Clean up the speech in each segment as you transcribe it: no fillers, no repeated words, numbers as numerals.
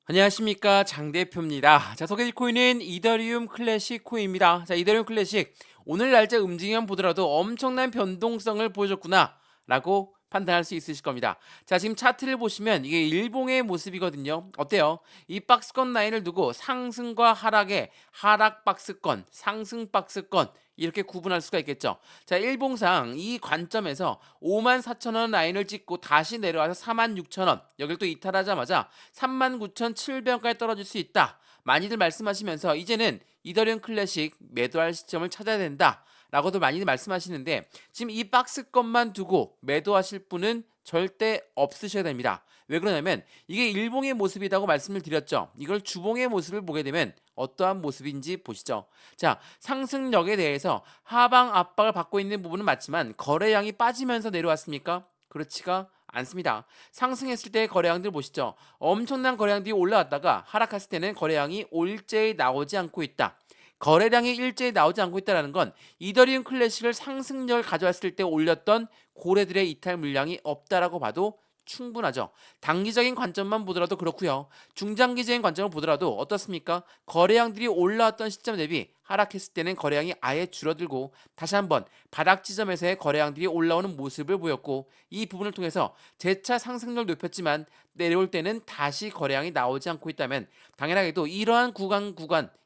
안녕하십니까, 장 대표입니다. 자, 소개해드릴 코인은 이더리움 클래식 코인입니다. 자, 이더리움 클래식 오늘 날짜 움직임만 보더라도 엄청난 변동성을 보여줬구나 라고 판단할 수 있으실 겁니다. 자, 지금 차트를 보시면 이게 일봉의 모습이거든요. 어때요? 이 박스권 라인을 두고 상승과 하락의 하락 박스권, 상승 박스권 이렇게 구분할 수가 있겠죠. 자, 일봉상 이 관점에서 54,000원 라인을 찍고 다시 내려와서 46,000원 여기를 또 이탈하자마자 39,700원까지 떨어질 수 있다. 많이들 말씀하시면서 이제는 이더리움 클래식 매도할 시점을 찾아야 된다. 라고도 많이들 말씀하시는데 지금 이 박스권만 두고 매도하실 분은 절대 없으셔야 됩니다. 왜 그러냐면 이게 일봉의 모습이라고 말씀을 드렸죠. 이걸 주봉의 모습을 보게 되면 어떠한 모습인지 보시죠. 자, 상승력에 대해서 하방 압박을 받고 있는 부분은 맞지만 거래량이 빠지면서 내려왔습니까? 그렇지가 않습니다. 상승했을 때 거래량들 보시죠. 엄청난 거래량들이 올라왔다가 하락했을 때는 거래량이 일제히 나오지 않고 있다. 거래량이 일제히 나오지 않고 있다는 건 이더리움 클래식을 상승력을 가져왔을 때 올렸던 고래들의 이탈 물량이 없다라고 봐도 충분하죠. 단기적인 관점만 보더라도 그렇고요. 중장기적인 관점을 보더라도 어떻습니까? 거래량들이 올라왔던 시점 대비 하락했을 때는 거래량이 아예 줄어들고 다시 한번 바닥 지점에서의 거래량들이 올라오는 모습을 보였고 이 부분을 통해서 재차 상승력을 높였지만 내려올 때는 다시 거래량이 나오지 않고 있다면 당연하게도 이러한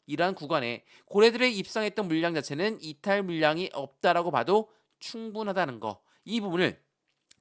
이러한 구간에 고래들의 입상했던 물량 자체는 이탈 물량이 없다라고 봐도 충분하다는 거. 이 부분을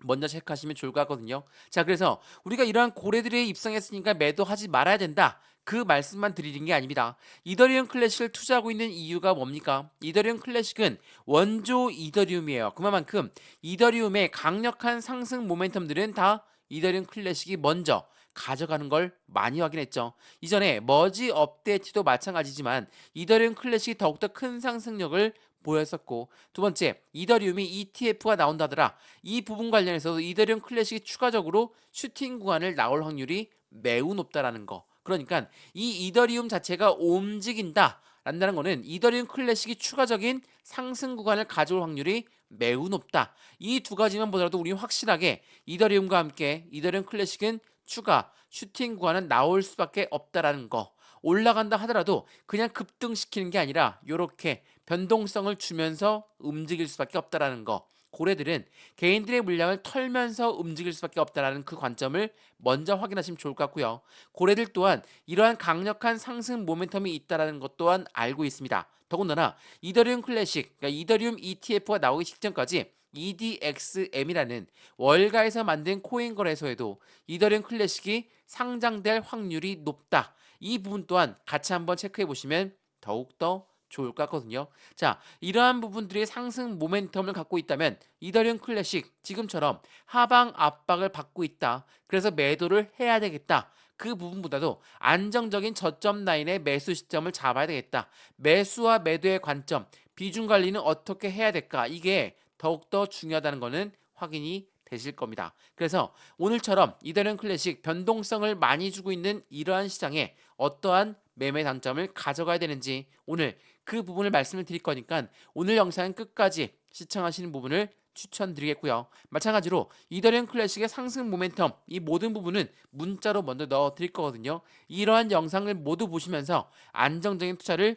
먼저 체크하시면 좋을 것 같거든요. 자, 그래서 우리가 이러한 고래들의 입상했으니까 매도하지 말아야 된다. 그 말씀만 드리는 게 아닙니다. 이더리움 클래식을 투자하고 있는 이유가 뭡니까? 이더리움 클래식은 원조 이더리움이에요. 그만큼 이더리움의 강력한 상승 모멘텀들은 다 이더리움 클래식이 먼저 가져가는 걸 많이 확인했죠. 이전에 머지 업데이트도 마찬가지지만 이더리움 클래식이 더욱더 큰 상승력을 보였었고 두 번째 이더리움이 ETF가 나온다더라. 이 부분 관련해서도 이더리움 클래식이 추가적으로 슈팅 구간을 나올 확률이 매우 높다라는 거. 그러니까 이 이더리움 자체가 움직인다 라는 거는 이더리움 클래식이 추가적인 상승 구간을 가져올 확률이 매우 높다. 이 두 가지만 보더라도 우리 확실하게 이더리움과 함께 이더리움 클래식은 추가 슈팅 구간은 나올 수밖에 없다라는 거. 올라간다 하더라도 그냥 급등시키는 게 아니라 이렇게 변동성을 주면서 움직일 수밖에 없다라는 거. 고래들은 개인들의 물량을 털면서 움직일 수밖에 없다라는 그 관점을 먼저 확인하시면 좋을 것 같고요. 고래들 또한 이러한 강력한 상승 모멘텀이 있다라는 것 또한 알고 있습니다. 더군다나 이더리움 클래식, 그러니까 이더리움 ETF가 나오기 직전까지 EDXM이라는 월가에서 만든 코인 거래소에도 이더리움 클래식이 상장될 확률이 높다. 이 부분 또한 같이 한번 체크해 보시면 더욱더 좋을 것 같거든요. 자, 이러한 부분들이 상승 모멘텀을 갖고 있다면 이더리움 클래식 지금처럼 하방 압박을 받고 있다. 그래서 매도를 해야 되겠다. 그 부분보다도 안정적인 저점 라인의 매수 시점을 잡아야 되겠다. 매수와 매도의 관점, 비중 관리는 어떻게 해야 될까? 이게 더욱더 중요하다는 것은 확인이 되실 겁니다. 그래서 오늘처럼 이더리움 클래식 변동성을 많이 주고 있는 이러한 시장에 어떠한 매매 단점을 가져가야 되는지 오늘 그 부분을 말씀을 드릴 거니까 오늘 영상은 끝까지 시청하시는 부분을 추천드리겠고요. 마찬가지로 이더리움 클래식의 상승 모멘텀 이 모든 부분은 문자로 먼저 넣어 드릴 거거든요. 이러한 영상을 모두 보시면서 안정적인 투자를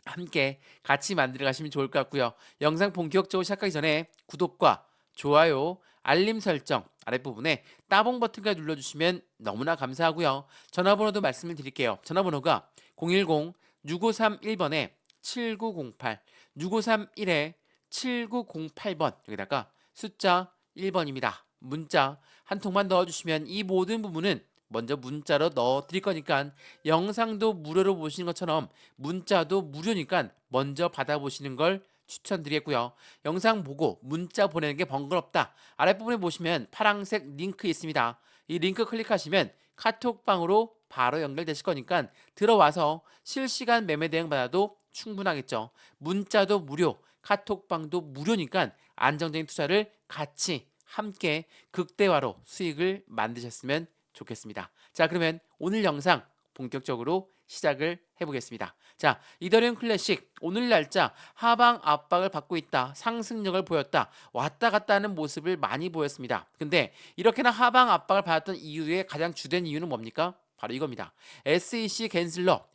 함께 같이 만들어 가시면 좋을 것 같고요. 영상 본격적으로 시작하기 전에 구독과 좋아요, 알림 설정 아랫부분에 따봉 버튼까지 눌러주시면 너무나 감사하고요. 전화번호도 말씀을 드릴게요. 전화번호가 010-6531번에 7908, 6531에 7908번 여기다가 숫자 1번입니다. 문자 한 통만 넣어주시면 이 모든 부분은 먼저 문자로 넣어 드릴 거니까 영상도 무료로 보시는 것처럼 문자도 무료니까 먼저 받아보시는 걸 추천드리겠고요. 영상 보고 문자 보내는 게 번거롭다. 아랫부분에 보시면 파란색 링크 있습니다. 이 링크 클릭하시면 카톡방으로 바로 연결되실 거니까 들어와서 실시간 매매 대응 받아도 충분하겠죠. 문자도 무료, 카톡방도 무료니까 안정적인 투자를 같이 함께 극대화로 수익을 만드셨으면 좋겠습니다. 자, 그러면 오늘 영상 본격적으로 시작을 해보겠습니다. 자, 이더리움 클래식 오늘 날짜 하방 압박을 받고 있다. 상승력을 보였다. 왔다 갔다 하는 모습을 많이 보였습니다. 근데 이렇게나 하방 압박을 받았던 이유의 가장 주된 이유는 뭡니까? 바로 이겁니다. SEC 갠슬러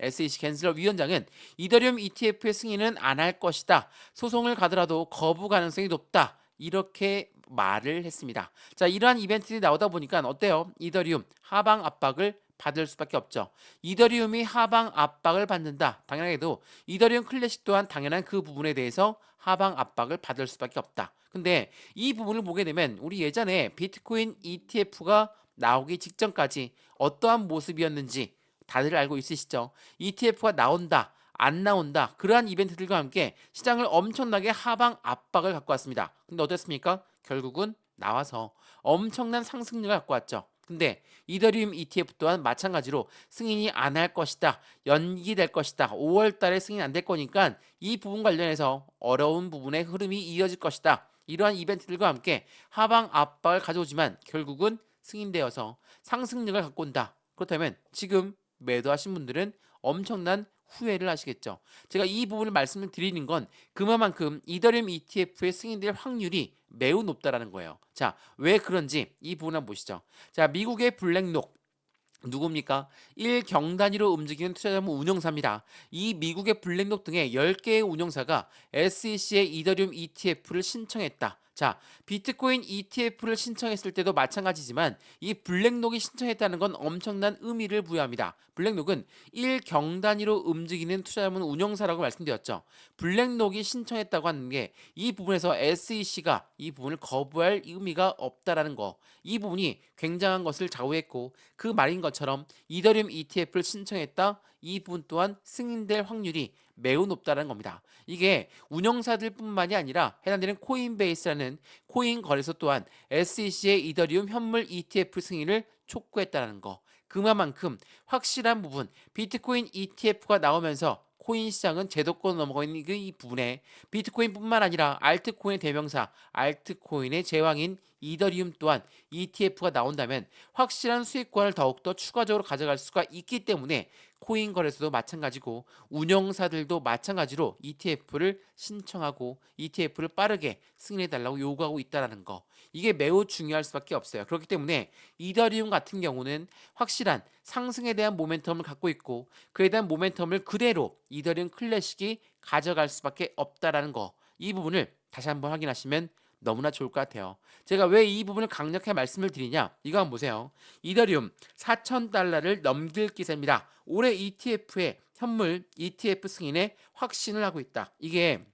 위원장은 이더리움 ETF의 승인은 안 할 것이다. 소송을 가더라도 거부 가능성이 높다. 이렇게 말을 했습니다. 자, 이러한 이벤트들이 나오다 보니까 어때요? 이더리움 하방 압박을 받을 수밖에 없죠. 이더리움이 하방 압박을 받는다. 당연하게도 이더리움 클래식 또한 당연한 그 부분에 대해서 하방 압박을 받을 수밖에 없다. 근데 이 부분을 보게 되면 우리 예전에 비트코인 ETF가 나오기 직전까지 어떠한 모습이었는지 다들 알고 있으시죠? ETF가 나온다, 안 나온다. 그러한 이벤트들과 함께 시장을 엄청나게 하방 압박을 갖고 왔습니다. 근데 어땠습니까? 결국은 나와서 엄청난 상승률을 갖고 왔죠. 근데 이더리움 ETF 또한 마찬가지로 승인이 안 할 것이다. 연기될 것이다. 5월 달에 승인 안 될 거니까 이 부분 관련해서 어려운 부분의 흐름이 이어질 것이다. 이러한 이벤트들과 함께 하방 압박을 가져오지만 결국은 승인되어서 상승력을 갖고 온다. 그렇다면 지금 매도하신 분들은 엄청난 후회를 하시겠죠. 제가 이 부분을 말씀을 드리는 건 그만큼 이더리움 ETF의 승인될 확률이 매우 높다라는 거예요. 자, 왜 그런지 이 부분 한번 보시죠. 자, 미국의 블랙록 누굽니까? 1경 단위로 움직이는 투자자문 운용사입니다. 이 미국의 블랙록 등의 10개의 운용사가 SEC의 이더리움 ETF를 신청했다. 자, 비트코인 ETF를 신청했을 때도 마찬가지지만 이 블랙록이 신청했다는 건 엄청난 의미를 부여합니다. 블랙록은 1경 단위로 움직이는 투자자문 운용사라고 말씀드렸죠. 블랙록이 신청했다고 하는 게 이 부분에서 SEC가 이 부분을 거부할 의미가 없다라는 거. 이 부분이 굉장한 것을 좌우했고 그 말인 것처럼 이더리움 ETF를 신청했다. 이 부분 또한 승인될 확률이 매우 높다는 겁니다. 이게 운영사들뿐만이 아니라 해당되는 코인베이스라는 코인 거래소 또한 SEC의 이더리움 현물 ETF 승인을 촉구했다는 거. 그만큼 확실한 부분, 비트코인 ETF가 나오면서 코인 시장은 제도권 넘어가 있는 이 부분에 비트코인뿐만 아니라 알트코인의 대명사, 알트코인의 제왕인 이더리움 또한 ETF가 나온다면 확실한 수익권을 더욱더 추가적으로 가져갈 수가 있기 때문에 코인 거래소도 마찬가지고 운영사들도 마찬가지로 ETF를 신청하고 ETF를 빠르게 승인해달라고 요구하고 있다는 거. 이게 매우 중요할 수밖에 없어요. 그렇기 때문에 이더리움 같은 경우는 확실한 상승에 대한 모멘텀을 갖고 있고 그에 대한 모멘텀을 그대로 이더리움 클래식이 가져갈 수밖에 없다라는 거. 이 부분을 다시 한번 확인하시면 너무나 좋을 것 같아요. 제가 왜 이 부분을 강력하게 말씀을 드리냐? 이거 한번 보세요. 이더리움 4,000달러를 넘길 기세입니다. 올해 ETF의 현물 ETF 승인에 확신을 하고 있다. 이게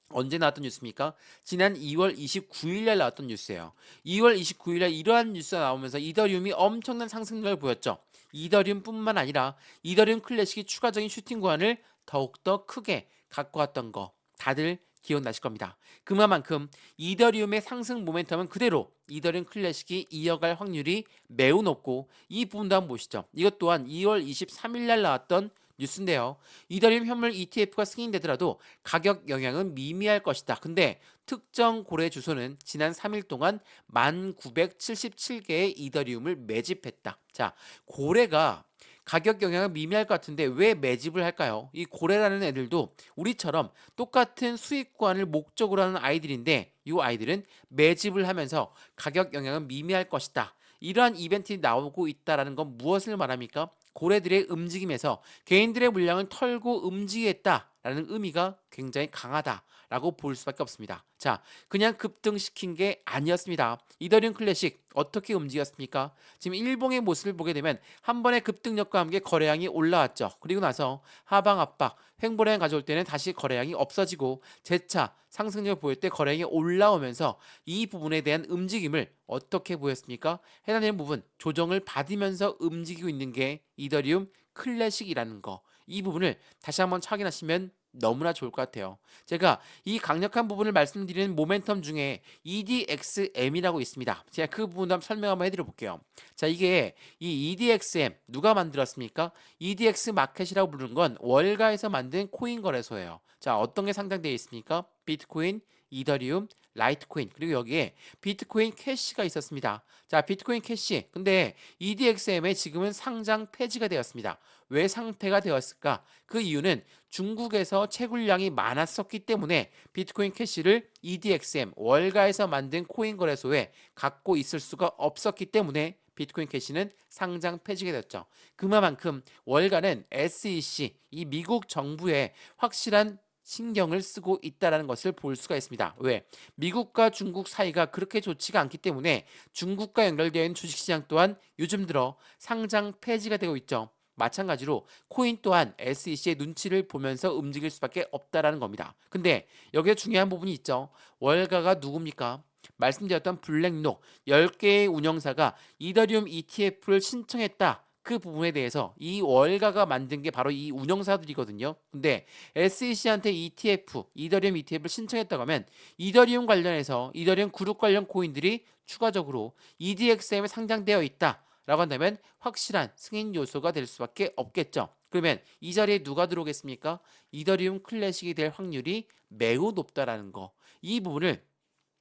언제 나왔던 뉴스입니까? 지난 2월 29일 날 나왔던 뉴스예요. 2월 29일 날 이러한 뉴스가 나오면서 이더리움이 엄청난 상승률을 보였죠. 이더리움뿐만 아니라 이더리움 클래식이 추가적인 슈팅 구간을 더욱더 크게 갖고 왔던 거 다들 기억나실 겁니다. 그만큼 이더리움의 상승 모멘텀은 그대로 이더리움 클래식이 이어갈 확률이 매우 높고 이 부분도 한번 보시죠. 이것 또한 2월 23일 날 나왔던 뉴스인데요. 이더리움 현물 ETF가 승인되더라도 가격 영향은 미미할 것이다. 근데 특정 고래 주소는 지난 3일 동안 1977개의 이더리움을 매집했다. 자, 고래가 가격 영향은 미미할 것 같은데 왜 매집을 할까요? 이 고래라는 애들도 우리처럼 똑같은 수익관을 목적으로 하는 아이들인데 이 아이들은 매집을 하면서 가격 영향은 미미할 것이다. 이러한 이벤트가 나오고 있다는 건 무엇을 말합니까? 고래들의 움직임에서 개인들의 물량을 털고 움직이겠다라는 의미가 굉장히 강하다라고 볼 수밖에 없습니다. 자, 그냥 급등시킨 게 아니었습니다. 이더리움 클래식 어떻게 움직였습니까? 지금 일봉의 모습을 보게 되면 한 번의 급등력과 함께 거래량이 올라왔죠. 그리고 나서 하방 압박, 횡보량 가져올 때는 다시 거래량이 없어지고 재차 상승력을 보일 때 거래량이 올라오면서 이 부분에 대한 움직임을 어떻게 보였습니까? 해당되는 부분 조정을 받으면서 움직이고 있는 게 이더리움 클래식이라는 거. 이 부분을 다시 한번 확인하시면 너무나 좋을 것 같아요. 제가 이 강력한 부분을 말씀드리는 모멘텀 중에 EDXM이라고 있습니다. 제가 그 부분도 한번 설명 한번 해드려 볼게요. 자, 이게 이 EDXM 누가 만들었습니까? EDX 마켓이라고 부르는 건 월가에서 만든 코인 거래소예요. 자, 어떤 게 상장되어 있습니까? 비트코인, 이더리움, 라이트코인, 그리고 여기에 비트코인 캐시가 있었습니다. 자, 비트코인 캐시. 근데 EDXM에 지금은 상장 폐지가 되었습니다. 왜 상폐가 되었을까? 그 이유는 중국에서 채굴량이 많았었기 때문에 비트코인 캐시를 EDXM 월가에서 만든 코인 거래소에 갖고 있을 수가 없었기 때문에 비트코인 캐시는 상장 폐지가 됐죠. 그만큼 월가는 SEC 이 미국 정부에 확실한 신경을 쓰고 있다는 것을 볼 수가 있습니다. 왜? 미국과 중국 사이가 그렇게 좋지가 않기 때문에 중국과 연결되어 있는 주식시장 또한 요즘 들어 상장 폐지가 되고 있죠. 마찬가지로 코인 또한 SEC의 눈치를 보면서 움직일 수밖에 없다라는 겁니다. 근데 여기에 중요한 부분이 있죠. 월가가 누굽니까? 말씀드렸던 블랙록 10개의 운영사가 이더리움 ETF를 신청했다. 그 부분에 대해서 이 월가가 만든 게 바로 이 운영사들이거든요. 근데 SEC한테 ETF, 이더리움 ETF를 신청했다고 하면 이더리움 관련해서 이더리움 그룹 관련 코인들이 추가적으로 EDXM에 상장되어 있다. 라고 한다면 확실한 승인 요소가 될 수밖에 없겠죠. 그러면 이 자리에 누가 들어오겠습니까? 이더리움 클래식이 될 확률이 매우 높다라는 거. 이 부분을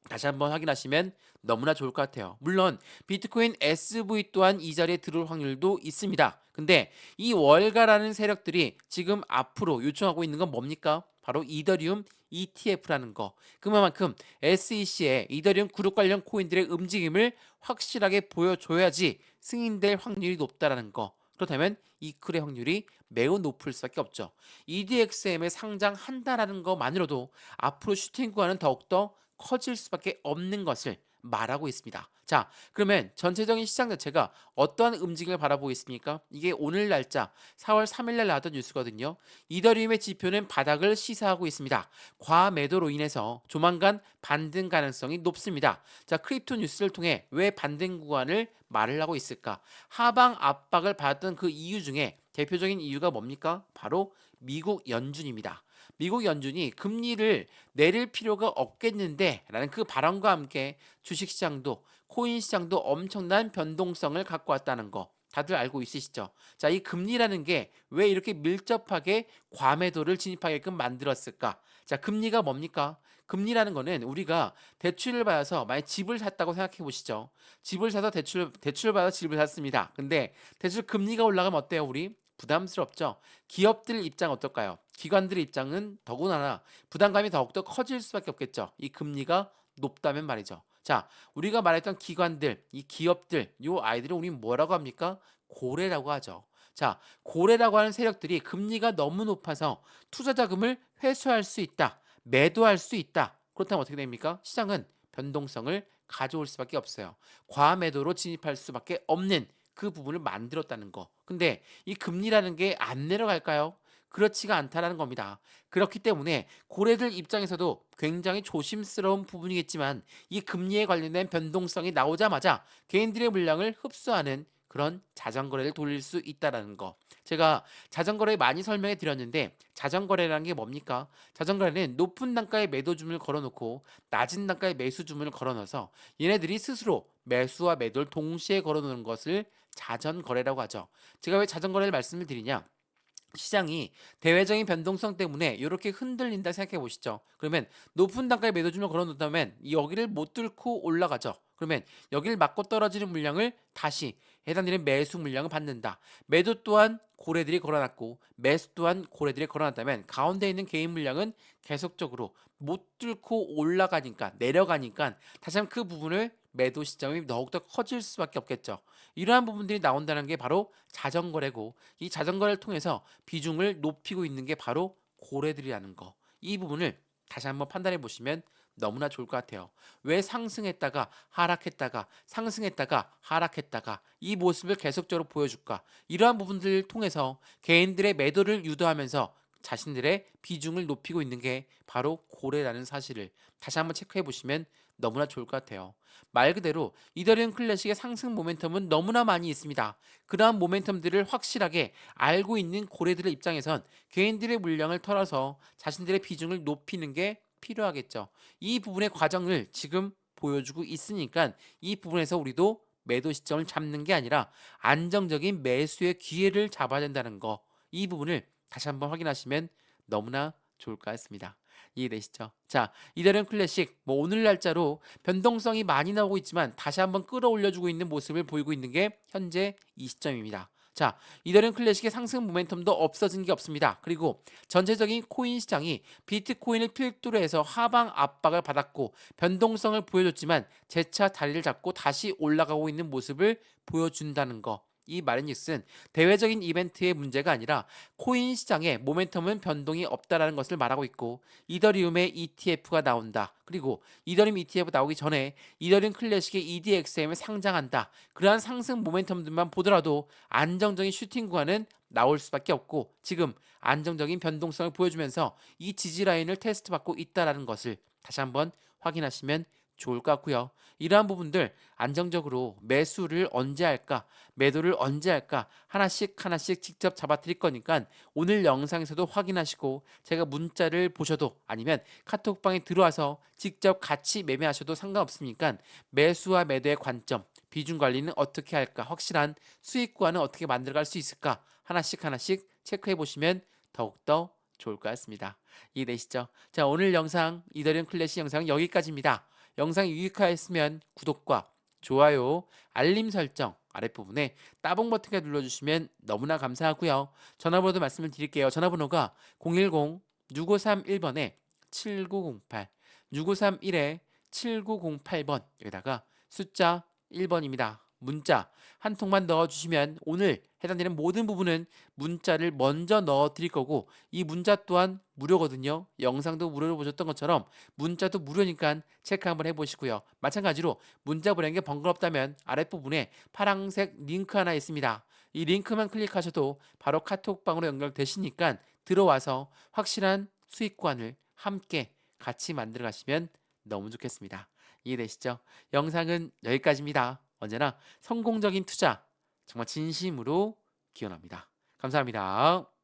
다시 한번 확인하시면 너무나 좋을 것 같아요. 물론 비트코인 SV 또한 이 자리에 들어올 확률도 있습니다. 근데 이 월가라는 세력들이 지금 앞으로 요청하고 있는 건 뭡니까? 바로 이더리움 ETF라는 거. 그만큼 SEC의 이더리움 그룹 관련 코인들의 움직임을 확실하게 보여줘야지 승인될 확률이 높다라는 거. 그렇다면 이클의 확률이 매우 높을 수밖에 없죠. EDXM에 상장한다라는 것만으로도 앞으로 슈팅 구간은 더욱더 커질 수밖에 없는 것을 말하고 있습니다. 자, 그러면 전체적인 시장 자체가 어떠한 움직임을 바라보고 있습니까? 이게 오늘 날짜 4월 3일 날 나왔던 뉴스거든요. 이더리움의 지표는 바닥을 시사하고 있습니다. 과매도로 인해서 조만간 반등 가능성이 높습니다. 자, 크립토 뉴스를 통해 왜 반등 구간을 말을 하고 있을까? 하방 압박을 받았던 그 이유 중에 대표적인 이유가 뭡니까? 바로 미국 연준입니다. 미국 연준이 금리를 내릴 필요가 없겠는데 라는 그 발언과 함께 주식시장도 코인시장도 엄청난 변동성을 갖고 왔다는 거 다들 알고 있으시죠? 자, 이 금리라는 게 왜 이렇게 밀접하게 과매도를 진입하게끔 만들었을까? 자, 금리가 뭡니까? 금리라는 거는 우리가 대출을 받아서 만약 집을 샀다고 생각해 보시죠. 집을 사서 대출을 받아 집을 샀습니다. 근데 대출 금리가 올라가면 어때요, 우리? 부담스럽죠. 기업들 입장 어떨까요? 기관들의 입장은 더구나 부담감이 더욱더 커질 수밖에 없겠죠. 이 금리가 높다면 말이죠. 자, 우리가 말했던 기관들, 이 기업들, 요 아이들은 우리 뭐라고 합니까? 고래라고 하죠. 자, 고래라고 하는 세력들이 금리가 너무 높아서 투자 자금을 회수할 수 있다. 매도할 수 있다. 그렇다면 어떻게 됩니까? 시장은 변동성을 가져올 수밖에 없어요. 과매도로 진입할 수밖에 없는 그 부분을 만들었다는 거. 근데 이 금리라는 게 안 내려갈까요? 그렇지가 않다라는 겁니다. 그렇기 때문에 고래들 입장에서도 굉장히 조심스러운 부분이겠지만 이 금리에 관련된 변동성이 나오자마자 개인들의 물량을 흡수하는 그런 자전거래를 돌릴 수 있다라는 거. 제가 자전거래 많이 설명해 드렸는데 자전거래라는 게 뭡니까? 자전거래는 높은 단가의 매도 주문을 걸어놓고 낮은 단가의 매수 주문을 걸어넣어서 얘네들이 스스로 매수와 매도를 동시에 걸어놓는 것을 자전거래라고 하죠. 제가 왜 자전거래를 말씀을 드리냐? 시장이 대외적인 변동성 때문에 이렇게 흔들린다 생각해 보시죠. 그러면 높은 단가의 매도주를 걸어놓다면 여기를 못 뚫고 올라가죠. 그러면 여기를 맞고 떨어지는 물량을 다시 해당되는 매수 물량을 받는다. 매도 또한 고래들이 걸어놨고 매수 또한 고래들이 걸어놨다면 가운데 있는 개인 물량은 계속적으로 못 뚫고 올라가니까 내려가니까 다시 한번 그 부분을 매도 시점이 더욱더 커질 수밖에 없겠죠. 이러한 부분들이 나온다는 게 바로 자전거래고 이 자전거를 통해서 비중을 높이고 있는 게 바로 고래들이라는 거. 이 부분을 다시 한번 판단해 보시면 너무나 좋을 것 같아요. 왜 상승했다가 하락했다가 상승했다가 하락했다가 이 모습을 계속적으로 보여줄까? 이러한 부분들을 통해서 개인들의 매도를 유도하면서 자신들의 비중을 높이고 있는 게 바로 고래라는 사실을 다시 한번 체크해 보시면 너무나 좋을 것 같아요. 말 그대로 이더리움 클래식의 상승 모멘텀은 너무나 많이 있습니다. 그러한 모멘텀들을 확실하게 알고 있는 고래들의 입장에선 개인들의 물량을 털어서 자신들의 비중을 높이는 게 필요하겠죠. 이 부분의 과정을 지금 보여주고 있으니까 이 부분에서 우리도 매도 시점을 잡는 게 아니라 안정적인 매수의 기회를 잡아야 된다는 거. 이 부분을 다시 한번 확인하시면 너무나 좋을 것 같습니다. 이해되시죠? 자, 이더리움 클래식 오늘 날짜로 변동성이 많이 나오고 있지만 다시 한번 끌어올려주고 있는 모습을 보이고 있는 게 현재 이 시점입니다. 자, 이더리움 클래식의 상승 모멘텀도 없어진 게 없습니다. 그리고 전체적인 코인 시장이 비트코인을 필두로 해서 하방 압박을 받았고 변동성을 보여줬지만 재차 자리를 잡고 다시 올라가고 있는 모습을 보여준다는 거. 이 마렌뉴스는 대외적인 이벤트의 문제가 아니라 코인 시장의 모멘텀은 변동이 없다라는 것을 말하고 있고 이더리움의 ETF가 나온다. 그리고 이더리움 ETF 나오기 전에 이더리움 클래식의 EDXM에 상장한다. 그러한 상승 모멘텀들만 보더라도 안정적인 슈팅 구간은 나올 수밖에 없고 지금 안정적인 변동성을 보여주면서 이 지지 라인을 테스트받고 있다라는 것을 다시 한번 확인하시면 좋을 것 같고요. 이러한 부분들 안정적으로 매수를 언제 할까, 매도를 언제 할까 하나씩 하나씩 직접 잡아드릴 거니까 오늘 영상에서도 확인하시고 제가 문자를 보셔도 아니면 카톡방에 들어와서 직접 같이 매매하셔도 상관없으니까 매수와 매도의 관점, 비중 관리는 어떻게 할까, 확실한 수익 구간은 어떻게 만들어갈 수 있을까 하나씩 하나씩 체크해 보시면 더욱더 좋을 것 같습니다. 이해되시죠? 자, 오늘 영상 이더리움 클래식 영상은 여기까지입니다. 영상이 유익하였으면 구독과 좋아요, 알림 설정 아랫부분에 따봉 버튼을 눌러주시면 너무나 감사하고요. 전화번호도 말씀을 드릴게요. 전화번호가 010-6531번에 7908, 6531에 7908번 여기다가 숫자 1번입니다. 문자 한 통만 넣어주시면 오늘 해당되는 모든 부분은 문자를 먼저 넣어 드릴 거고 이 문자 또한 무료거든요. 영상도 무료로 보셨던 것처럼 문자도 무료니까 체크 한번 해보시고요. 마찬가지로 문자 보내는 게 번거롭다면 아랫부분에 파란색 링크 하나 있습니다. 이 링크만 클릭하셔도 바로 카톡방으로 연결되시니까 들어와서 확실한 수익관을 함께 같이 만들어 가시면 너무 좋겠습니다. 이해되시죠? 영상은 여기까지입니다. 언제나 성공적인 투자 정말 진심으로 기원합니다. 감사합니다.